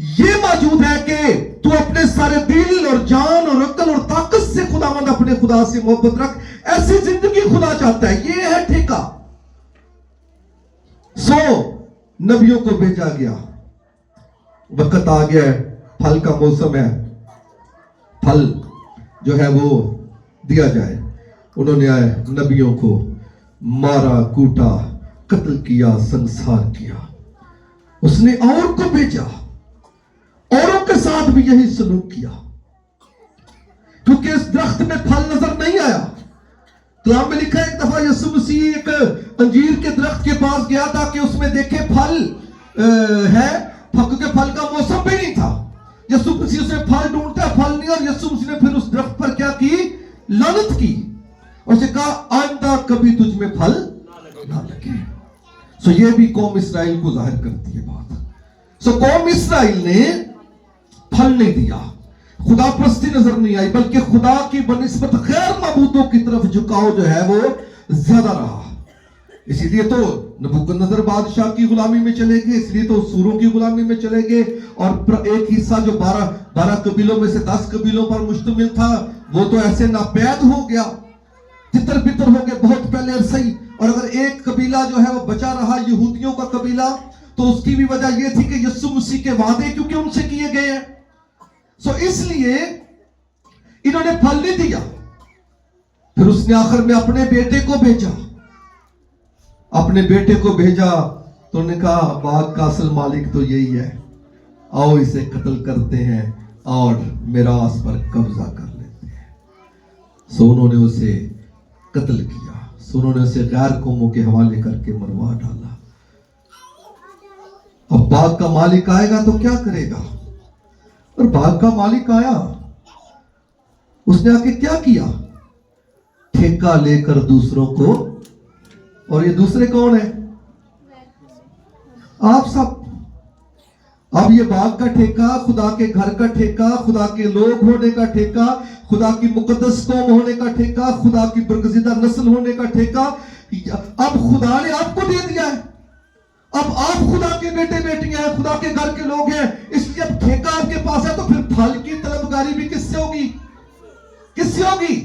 یہ موجود ہے کہ تو اپنے سارے دل اور جان اور عقل اور طاقت سے خداوند اپنے خدا سے محبت رکھ. ایسی زندگی خدا چاہتا ہے. یہ ہے ٹھیکہ. نبیوں کو بھیجا گیا. وقت آ گیا ہے, پھل کا موسم ہے, پھل جو ہے وہ دیا جائے. انہوں نے آئے نبیوں کو مارا, کوٹا, قتل کیا, سنسار کیا. اس نے اور کو بھیجا, اوروں کے ساتھ بھی یہی سلوک کیا, کیونکہ اس درخت میں پھل نظر نہیں آیا. کلام میں لکھا ہے ایک دفعہ یسوع مسیح ایک انجیر کے درخت کے پاس گیا تھا کہ اس میں دیکھے پھل ہے, کیونکہ پھل کا موسم بھی نہیں تھا. یسوع مسیح اسے پھل ڈھونڈتا ہے, پھل نہیں, اور یسوع مسیح نے پھر اس درخت پر کیا کی؟ لعنت کی, اور اسے کہا آئندہ کبھی تجھ میں پھل نہ لگے. یہ بھی قوم اسرائیل کو ظاہر کرتی ہے بات. قوم اسرائیل نے پھل نہیں دیا, خدا پرستی نظر نہیں آئی, بلکہ خدا کی بنسبت غیر معبودوں کی طرف جھکاؤ جو ہے وہ زیادہ رہا. اسی لیے تو نبوکدنضر بادشاہ کی غلامی میں چلے گئے, اس لیے تو سوروں کی غلامی میں چلے گئے, اور ایک حصہ جو 12 قبیلوں میں سے 10 قبیلوں پر مشتمل تھا وہ تو ایسے ناپید ہو گیا, تتر بتر ہو گئے بہت پہلے عرصے ہی. اور اگر ایک قبیلہ جو ہے وہ بچا رہا, یہودیوں کا قبیلہ, تو اس کی بھی وجہ یہ تھی کہ یسوع مسیح کے وعدے کیونکہ ان سے کیے گئے ہیں, اس لیے انہوں نے پھل نہیں دیا. پھر اس نے آخر میں اپنے بیٹے کو بھیجا, اپنے بیٹے کو بھیجا تو انہوں نے کہا باغ کا اصل مالک تو یہی ہے, آؤ اسے قتل کرتے ہیں اور میراث پر قبضہ کر لیتے ہیں. انہوں نے اسے قتل کیا, انہوں نے اسے غیر قوموں کے حوالے کر کے مروا ڈالا. اب باغ کا مالک آئے گا تو کیا کرے گا؟ اور باغ کا مالک آیا, اس نے آ کے کیا کیا؟ ٹھیکہ لے کر دوسروں کو, اور یہ دوسرے کون ہیں؟ آپ سب. اب یہ باغ کا ٹھیکہ, خدا کے گھر کا ٹھیکہ, خدا کے لوگ ہونے کا ٹھیکہ, خدا کی مقدس قوم ہونے کا ٹھیکہ, خدا کی برگزیدہ نسل ہونے کا ٹھیکہ اب خدا نے آپ کو دے دیا ہے. اب آپ خدا کے بیٹے بیٹیاں ہیں, خدا کے گھر کے لوگ ہیں, اس لیے اب ٹھیکہ آپ کے پاس ہے, تو پھر پھل کی طلبگاری بھی کس سے ہوگی؟ کس سے ہوگی؟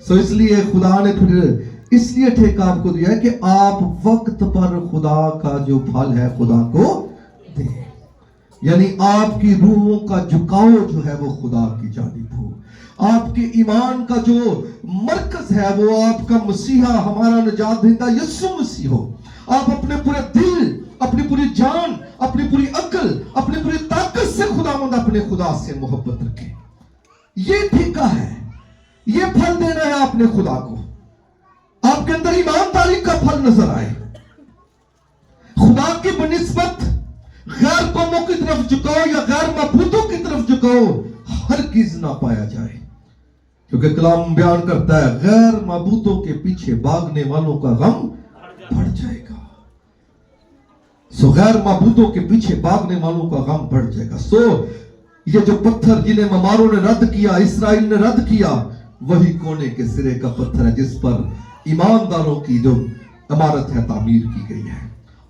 اس لیے خدا نے پھر اس لیے ٹھیکہ آپ کو دیا ہے کہ آپ وقت پر خدا کا جو پھل ہے خدا کو دیں. یعنی آپ کی روحوں کا جھکاؤ جو ہے وہ خدا کی جانب ہو, آپ کے ایمان کا جو مرکز ہے وہ آپ کا مسیحا, ہمارا نجات دہندہ یسوع مسیح ہو. آپ اپنے پورے دل, اپنی پوری جان, اپنی پوری عقل, اپنی پوری طاقت سے خداوند اپنے خدا سے محبت رکھیں. یہ ٹھیکہ ہے, یہ پھل دینا ہے آپ نے خدا کو. آپ کے اندر ایمانداری کا پھل نظر آئے, خدا کی بنسبت غیر قوموں کی طرف جھکاؤ یا غیر معبودوں کی طرف جھکاؤ ہرگز نہ پایا جائے, کیونکہ کلام بیان کرتا ہے غیر معبودوں کے پیچھے بھاگنے والوں کا غم بڑھ جائے گا. غیر معبودوں کے پیچھے بھاگنے والوں کا غم بڑھ جائے گا. یہ جو پتھر جنہیں مماروں نے رد کیا, اسرائیل نے رد کیا, وہی کونے کے سرے کا پتھر ہے جس پر ایمانداروں کی جو عمارت ہے تعمیر کی گئی ہے.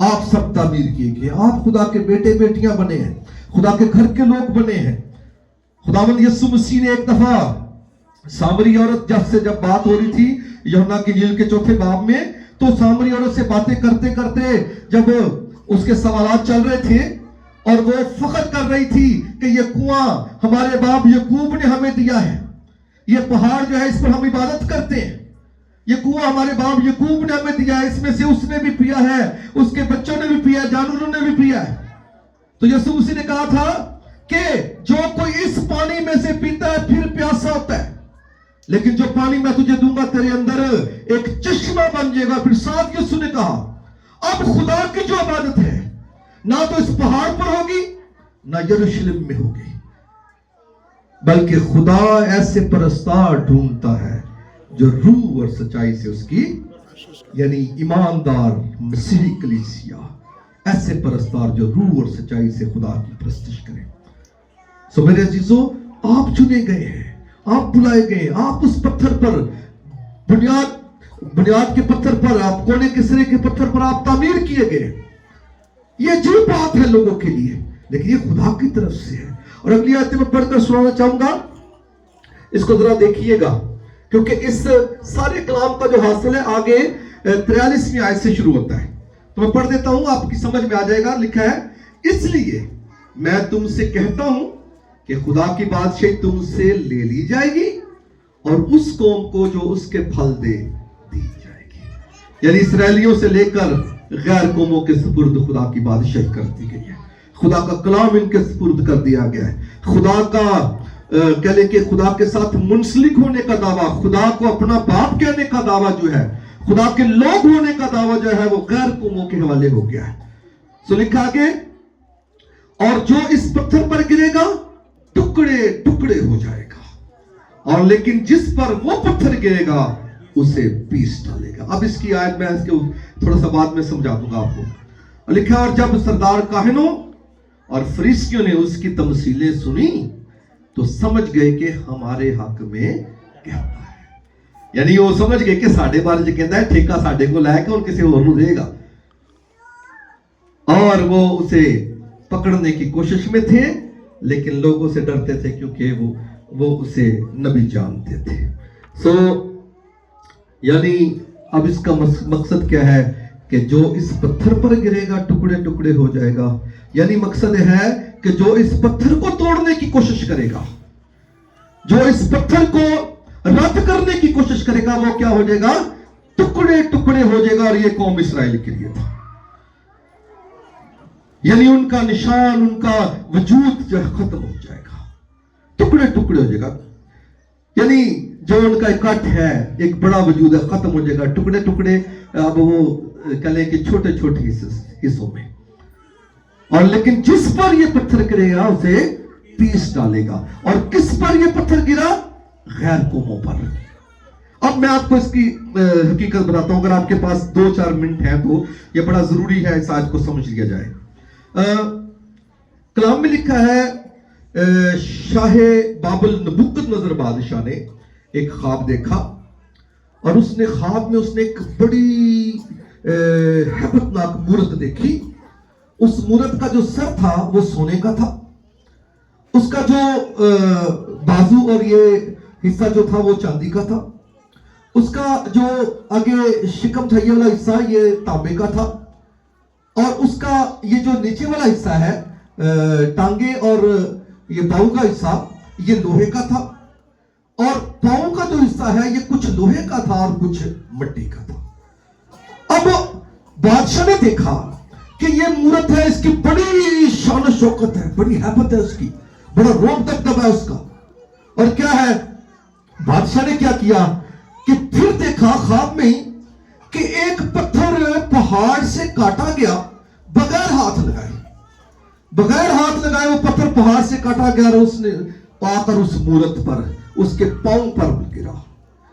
آپ سب تعمیر کیے گئے, آپ خدا کے بیٹے بیٹیاں بنے ہیں, خدا کے گھر کے لوگ بنے ہیں. خداوند یسوع مسیح نے ایک دفعہ سامری عورت جب بات ہو رہی تھی یوحنا کی انجیل کے 4 باب میں, تو سامری عورت سے باتیں کرتے کرتے جب اس کے سوالات چل رہے تھے اور وہ فخر کر رہی تھی کہ یہ کنواں ہمارے باپ یعقوب نے ہمیں دیا ہے, یہ پہاڑ جو ہے اس پر ہم عبادت کرتے ہیں, یہ کنواں ہمارے باپ یعقوب نے ہمیں دیا ہے, اس میں سے اس نے بھی پیا ہے, اس کے بچوں نے بھی پیا ہے, جانوروں نے بھی پیا ہے. تو یسوع مسیح نے کہا تھا کہ جو کوئی اس پانی میں سے پیتا ہے پھر پیاسا ہوتا ہے, لیکن جو پانی میں تجھے دوں گا تیرے اندر ایک چشمہ بن جائے گا. پھر ساتھ یسوع نے کہا اب خدا کی جو عبادت ہے نہ تو اس پہاڑ پر ہوگی نہ یروشلم میں ہوگی, بلکہ خدا ایسے پرستار ڈھونڈتا ہے جو روح اور سچائی سے اس کی, یعنی ایماندار مسیحی کلیسیا, ایسے پرستار جو روح اور سچائی سے خدا کی پرستش کریں. میرے عزیزو, آپ چنے گئے ہیں, آپ بلائے گئے, آپ اس پتھر پر بنیاد کے پتھر پر, آپ کونے کے سرے کے پتھر پر آپ تعمیر کیے گئے. یہ عجیب بات ہے لوگوں کے لیے لیکن یہ خدا کی طرف سے ہے. اور اگلی آیت میں پڑھ کر سنانا چاہوں گا, اس کو ذرا دیکھیے گا, کیونکہ اس سارے کلام کا جو حاصل ہے آگے 43ویں آیت سے شروع ہوتا ہے. تو میں پڑھ دیتا ہوں, آپ کی سمجھ میں آ جائے گا. لکھا ہے, اس لیے میں تم سے کہتا ہوں کہ خدا کی بادشاہی تم سے لے لی جائے گی اور اس قوم کو جو اس کے پھل دے دی جائے گی. یعنی اسرائیلیوں سے لے کر غیر قوموں کے سپرد خدا کی بادشاہی کر دی گئی ہے. خدا کا کلام ان کے سپرد کر دیا گیا ہے. خدا کا کہہ لیں کہ خدا کے ساتھ منسلک ہونے کا دعویٰ, خدا کو اپنا باپ کہنے کا دعویٰ جو ہے, خدا کے لوگ ہونے کا دعویٰ جو ہے, وہ غیر قوموں کے حوالے ہو گیا ہے. سو لکھا آگے, اور جو اس پتھر پر گرے گا ٹکڑے ٹکڑے ہو جائے گا, اور لیکن جس پر وہ پتھر گرے گا اسے پیس ڈالے گا. اب اس کی آیت میں اس کے تھوڑا سا بعد میں سمجھا دوں گا آپ کو. لکھا, اور جب سردار کاہنوں اور فریسیوں نے اس کی تمثیلیں سنی تو سمجھ گئے کہ ہمارے حق میں کہتا ہے. یعنی وہ سمجھ گئے کہ ساڑھے بارے جو کہتا ہے ٹھیکہ ساڑھے کو لائے کہ ان کسی اور نو دے گا, اور وہ اسے پکڑنے کی کوشش میں تھے, لیکن لوگوں سے ڈرتے تھے کیونکہ وہ اسے نبی جانتے تھے. سو یعنی اب اس کا مقصد کیا ہے کہ جو اس پتھر پر گرے گا ٹکڑے ٹکڑے ہو جائے گا. یعنی مقصد ہے کہ جو اس پتھر کو توڑنے کی کوشش کرے گا, جو اس پتھر کو رد کرنے کی کوشش کرے گا, وہ کیا ہو جائے گا, ٹکڑے ٹکڑے ہو جائے گا. اور یہ قوم اسرائیل کے لیے تھا. یعنی ان کا نشان, ان کا وجود جو ہے ختم ہو جائے گا, ٹکڑے ٹکڑے ہو جائے گا. یعنی جو ان کا اکٹھ ہے, ایک بڑا وجود ہے, ختم ہو جائے گا. ٹکڑے ٹکڑے اب وہ کہہ لیں کہ چھوٹے چھوٹے حصوں میں. اور لیکن جس پر یہ پتھر گرے گا اسے پیس ڈالے گا. اور کس پر یہ پتھر گرا, غیر قوموں پر. اب میں آپ کو اس کی حقیقت بتاتا ہوں. اگر آپ کے پاس 2-4 منٹ ہیں تو یہ بڑا ضروری ہے اس آیت کو سمجھ لیا جائے. کلام میں لکھا ہے, شاہ بابل نبوکدنضر بادشاہ نے ایک خواب دیکھا, اور اس نے خواب میں اس نے ایک بڑی ہیبتناک مورت دیکھی. اس مورت کا جو سر تھا وہ سونے کا تھا, اس کا جو بازو اور یہ حصہ جو تھا وہ چاندی کا تھا, اس کا جو آگے شکم تھا یہ والا حصہ یہ تانبے کا تھا, اور اس کا یہ جو نیچے والا حصہ ہے ٹانگے اور یہ پاؤں کا حصہ یہ لوہے کا تھا, اور پاؤں کا جو حصہ ہے یہ کچھ لوہے کا تھا اور کچھ مٹی کا تھا. اب بادشاہ نے دیکھا کہ یہ مورت ہے, اس کی بڑی شان و شوکت ہے, بڑی ہیبت ہے اس کی, بڑا روب دبدبا ہے اس کا. اور کیا ہے, بادشاہ نے کیا کیا کہ پھر دیکھا خواب میں ہی کہ ایک پتھر پہاڑ سے کاٹا گیا بغیر ہاتھ لگائے. بغیر ہاتھ لگائے وہ پتھر پہاڑ سے کاٹا گیا, اور اس نے آ کر اس مورت پر, اس کے پاؤں پر گرا.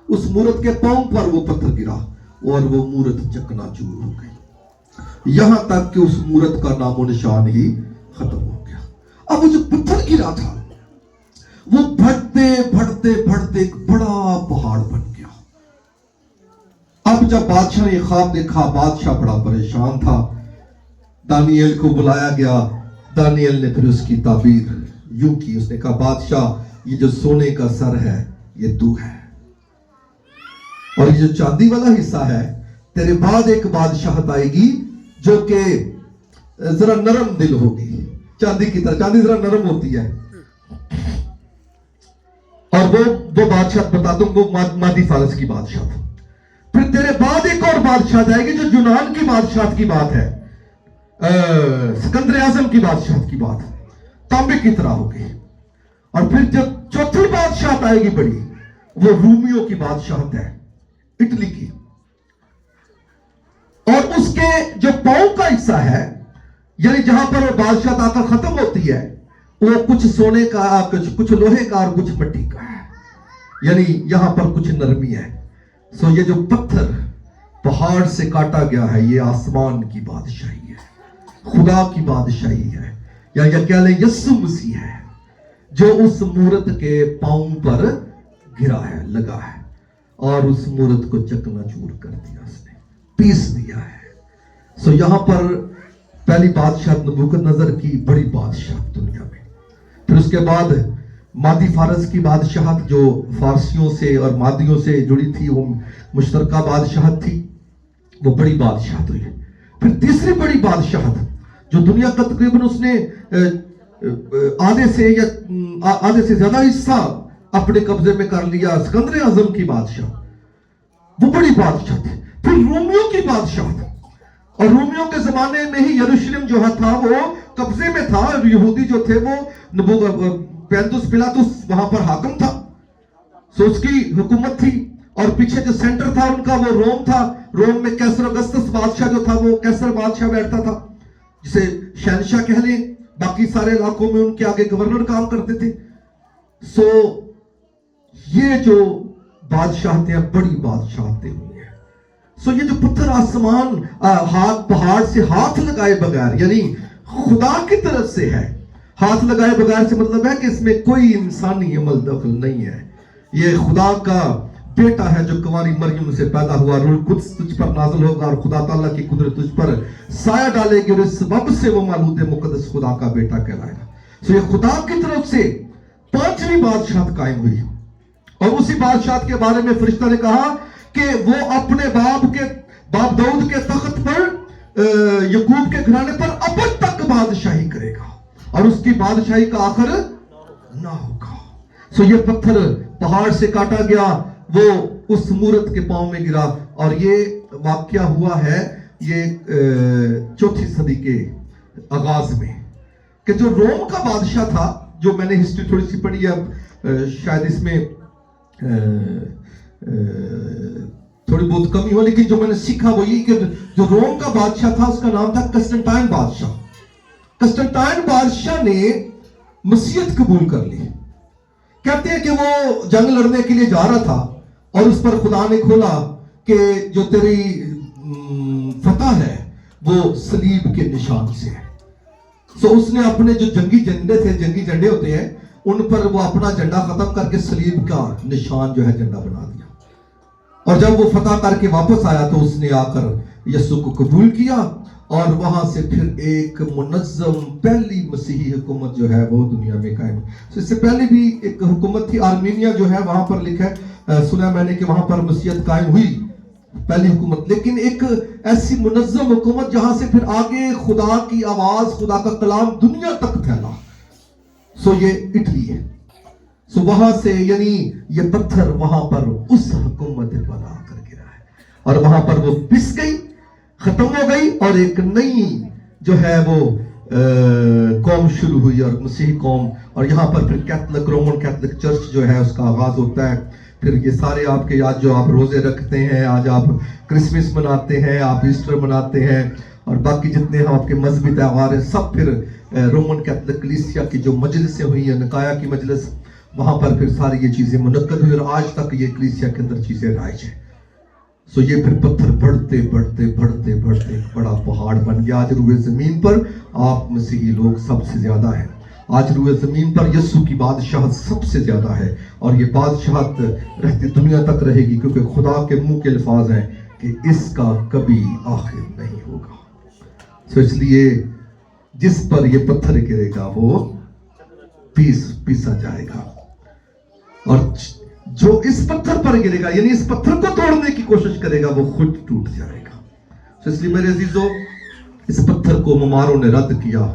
اس مورت کے پاؤں پر وہ پتھر گرا, اور وہ مورت چکنا چور ہو گئی, یہاں تک کہ اس مورت کا نام و نشان ہی ختم ہو گیا. اب وہ جو پتھر گرا تھا وہ بڑھتے بڑھتے بڑھتے ایک بڑا پہاڑ بن گیا. اب جب بادشاہ نے یہ خواب دیکھا, بادشاہ بڑا پریشان تھا. دانیل کو بلایا گیا. دانیل نے پھر اس کی تعبیر یوں کی. اس نے کہا, بادشاہ یہ جو سونے کا سر ہے یہ تو ہے, اور یہ جو چاندی والا حصہ ہے تیرے بعد ایک بادشاہت آئے گی جو کہ ذرا نرم دل ہوگی, چاندی کی طرح. چاندی ذرا نرم ہوتی ہے, اور وہ بادشاہ بتا دوں وہ مادی فارس کی بادشاہ تھا. پھر تیرے بعد ایک اور بادشاہ آئے گی جو یونان کی بادشاہت کی بات ہے, سکندر اعظم کی بادشاہت کی بات, تانبے کی طرح ہوگی. اور پھر جب چوتھی بادشاہت آئے گی بڑی, وہ رومیوں کی بادشاہت ہے, اٹلی کی. اور اس کے جو پاؤں کا حصہ ہے, یعنی جہاں پر وہ بادشاہت آ کر ختم ہوتی ہے, وہ کچھ سونے کا, کچھ لوہے کا اور کچھ مٹی کا ہے. یعنی یہاں پر کچھ نرمی ہے. سو یہ جو پتھر پہاڑ سے کاٹا گیا ہے یہ آسمان کی بادشاہی ہے, خدا کی بادشاہی ہے, یا کیا لیں یسوع مسیح ہے جو اس مورت کے پاؤں پر گرا ہے, لگا ہے, اور اس مورت کو چکنا چور کر دیا, اس نے پیس دیا ہے. سو یہاں پر پہلی بادشاہ نبوکدنضر کی بڑی بادشاہ دنیا میں. پھر اس کے بعد مادی فارس کی بادشاہت جو فارسیوں سے اور مادیوں سے جڑی تھی، وہ مشترکہ بادشاہت تھی، وہ بڑی بادشاہت ہوئی. پھر تیسری بڑی بادشاہت جو دنیا کا تقریباً اس نے آدھے سے زیادہ حصہ اپنے قبضے میں کر لیا، اسکندر اعظم کی بادشاہ، وہ بڑی بادشاہ تھی. پھر رومیوں کی بادشاہت، اور رومیوں کے زمانے میں ہی یروشلم جو تھا وہ قبضے میں تھا. یہودی جو تھے وہ پینتوس پلاطس وہاں پر حاکم تھا، سو اس کی حکومت تھی. اور پیچھے جو سینٹر تھا ان کا وہ روم تھا. روم میں کیسر اگسطس بادشاہ جو تھا وہ کیسر بادشاہ بیٹھتا تھا، جسے شہنشاہ کہہ لیں. باقی سارے علاقوں میں ان کے آگے گورنر کام کرتے تھے. سو یہ جو بادشاہتیں بڑی بادشاہتیں ہوئی ہیں. سو یہ جو پتھر آسمان پہاڑ سے ہاتھ لگائے بغیر، یعنی خدا کی طرف سے ہے. ہاتھ لگائے بغیر سے مطلب ہے کہ اس میں کوئی انسانی عمل دخل نہیں ہے. یہ خدا کا بیٹا ہے جو کنواری مریم سے پیدا ہوا. روح قدس تجھ پر نازل ہوگا اور خدا تعالیٰ کی قدرت تجھ پر سایہ ڈالے گی، اور اس سبب سے وہ مولود مقدس خدا کا بیٹا کہلائے گا. سو یہ خدا کی طرف سے پانچویں بادشاہت قائم ہوئی. اور اسی بادشاہت کے بارے میں فرشتہ نے کہا کہ وہ اپنے باپ داؤد کے تخت پر، یعقوب کے گھرانے پر ابد تک بادشاہی کرے گا، اور اس کی بادشاہی کا آخر نہ ہوگا. سو یہ پتھر پہاڑ سے کاٹا گیا، وہ اس مورت کے پاؤں میں گرا. اور یہ واقعہ ہوا ہے یہ 4 صدی کے آغاز میں، کہ جو روم کا بادشاہ تھا، جو میں نے ہسٹری تھوڑی سی پڑھی ہے، اب شاید اس میں تھوڑی بہت کمی ہو، لیکن جو میں نے سیکھا وہ یہ کہ جو روم کا بادشاہ تھا اس کا نام تھا قسطنطین بادشاہ. قسطنطین بادشاہ نے مسیحیت قبول کر لی. کہتے ہیں کہ وہ جنگ لڑنے کے لیے جا رہا تھا اور اس پر خدا نے کھولا کہ جو تیری فتح ہے وہ صلیب کے نشان سے ہے. سو اس نے اپنے جو جنگی جنڈے تھے، جنگی جنڈے ہوتے ہیں، ان پر وہ اپنا جھنڈا ختم کر کے صلیب کا نشان جو ہے جھنڈا بنا دیا. اور جب وہ فتح کر کے واپس آیا تو اس نے آ کر یسوع کو قبول کیا، اور وہاں سے پھر ایک منظم پہلی مسیحی حکومت جو ہے وہ دنیا میں قائم. اس سے پہلے بھی ایک حکومت تھی آرمینیا جو ہے، وہاں پر لکھا ہے، سنا میں نے کہ وہاں پر مسیحیت قائم ہوئی، پہلی حکومت. لیکن ایک ایسی منظم حکومت جہاں سے پھر آگے خدا کی آواز، خدا کا کلام دنیا تک پھیلا، سو یہ اٹلی ہے. سو وہاں سے یعنی یہ پتھر وہاں پر اس حکومت بنا کر گرا ہے، اور وہاں پر وہ پس گئی، ختم ہو گئی، اور ایک نئی جو ہے وہ قوم شروع ہوئی، اور مسیحی قوم. اور یہاں پر پھر کیتھولک، رومن کیتھولک چرچ جو ہے اس کا آغاز ہوتا ہے. پھر یہ سارے آپ کے آج جو آپ روزے رکھتے ہیں، آج آپ کرسمس مناتے ہیں، آپ ایسٹر مناتے ہیں، اور باقی جتنے آپ کے مذہبی تہوار ہیں، سب پھر رومن کیتھولک کلیسیا کی جو مجلسیں ہوئی ہیں، نکایا کی مجلس، وہاں پر پھر ساری یہ چیزیں منعقد ہوئی، اور آج تک یہ کلیسیا کے اندر چیزیں رائج ہیں. سو یہ پھر پتھر بڑھتے بڑھتے بڑھتے بڑھتے ایک بڑا پہاڑ بن گیا. آج روئے زمین پر آپ مسیحی لوگ سب سے زیادہ ہیں. آج روئے زمین پر یسوع کی بادشاہت سب سے زیادہ ہے، اور یہ بادشاہت رہتی دنیا تک رہے گی، کیونکہ خدا کے منہ کے الفاظ ہیں کہ اس کا کبھی آخر نہیں ہوگا. سو اس لیے جس پر یہ پتھر گرے گا وہ پیسا جائے گا، اور جو اس پتھر پر گرے گا، یعنی اس پتھر کو توڑنے کی کوشش کرے گا، وہ خود ٹوٹ جائے گا. اس لیے میرے عزیزو، اس پتھر کو مماروں نے رد کیا،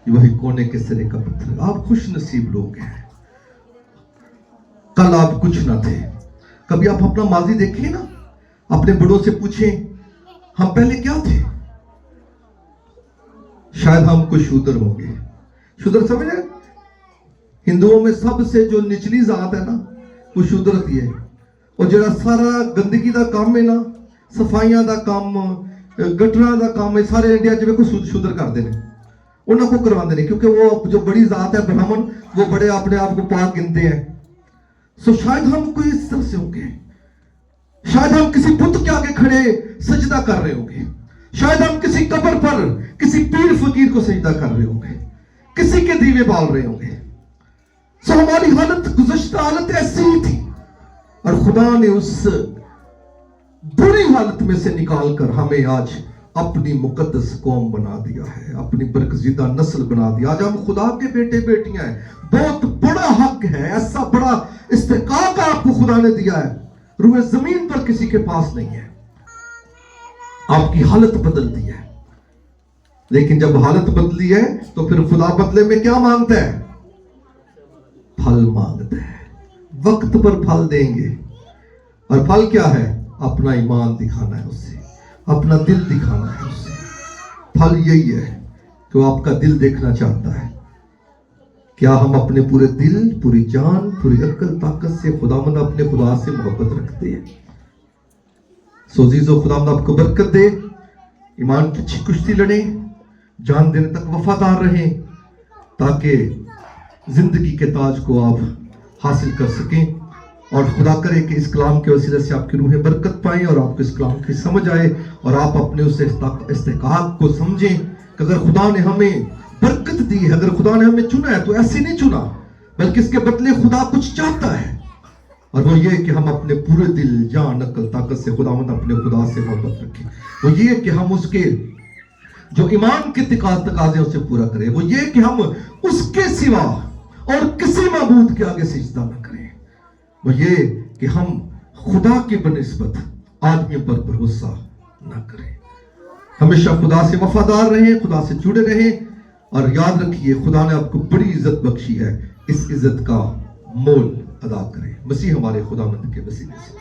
وہی کونے کے سرے کا پتھر. آپ خوش نصیب لوگ ہیں. کل آپ کچھ نہ تھے. کبھی آپ اپنا ماضی دیکھیں نا، اپنے بڑوں سے پوچھیں ہم پہلے کیا تھے. شاید ہم کوئی شودر ہوں گے. شودر سمجھ رہے؟ ہندوؤں میں سب سے جو نچلی ذات ہے نا وہ شودرتی ہے. اور جڑا سارا گندگی دا کام ہے نا، صفائیاں دا کام، گٹراں دا کام ہے، سارے انڈیا جو کو شودر کر دینے، انہوں کو کروا دینے، کیونکہ وہ جو بڑی ذات ہے برہمن، وہ بڑے اپنے آپ کو پاک گنتے ہیں. سو شاید ہم کوئی اس طرح سے ہوں گے. شاید ہم کسی بت کے آگے کھڑے سجدہ کر رہے ہوں گے. شاید ہم کسی قبر پر کسی پیر فقیر کو سجدہ کر رہے ہوں گے، کسی کے دیوے بال رہے ہوں گے. سو ہماری حالت، گزشتہ حالت ایسی ہی تھی، اور خدا نے اس بری حالت میں سے نکال کر ہمیں آج اپنی مقدس قوم بنا دیا ہے، اپنی برگزیدہ نسل بنا دیا. آج ہم خدا کے بیٹے بیٹیاں ہیں. بہت بڑا حق ہے، ایسا بڑا استحقاق آپ کو خدا نے دیا ہے، روئے زمین پر کسی کے پاس نہیں ہے. آپ کی حالت بدل دی ہے، لیکن جب حالت بدلی ہے تو پھر خدا بدلے میں کیا مانگتا ہے؟ پھل مانگتا ہے. وقت پر پھل دیں گے، اور پھل کیا ہے؟ اپنا ایمان دکھانا ہے اسے، اپنا دل دکھانا ہے اسے. پھل یہی ہے کہ وہ آپ کا دل دیکھنا چاہتا ہے. کیا ہم اپنے پورے دل، پوری جان، پوری عقل طاقت سے خداوند اپنے خدا سے محبت رکھتے ہیں؟ سو عزیزو، خداوند آپ کو برکت دے. ایمان کی اچھی کشتی لڑیں، جان دینے تک وفادار رہیں، تاکہ زندگی کے تاج کو آپ حاصل کر سکیں. اور خدا کرے کہ اس کلام کے وسیلے سے آپ کی روحیں برکت پائیں، اور آپ کو اس کلام کی سمجھ آئے، اور آپ اپنے اس استحقاق کو سمجھیں کہ اگر خدا نے ہمیں برکت دی ہے، اگر خدا نے ہمیں چنا ہے، تو ایسے نہیں چنا، بلکہ اس کے بدلے خدا کچھ چاہتا ہے. اور وہ یہ کہ ہم اپنے پورے دل، جان، عقل طاقت سے خداوند اپنے خدا سے محبت رکھیں. وہ یہ کہ ہم اس کے جو ایمان کے تقاضے اسے پورا کریں. وہ یہ کہ ہم اس کے سوا اور کسی معبود کے آگے سجدہ نہ کریں. وہ یہ کہ ہم خدا کی بنسبت آدمیوں پر بھروسہ نہ کریں. ہمیشہ خدا سے وفادار رہیں، خدا سے جڑے رہیں، اور یاد رکھیے خدا نے آپ کو بڑی عزت بخشی ہے. اس عزت کا مول ادا کریں. مسیح ہمارے خداوند کے وسیلے سے.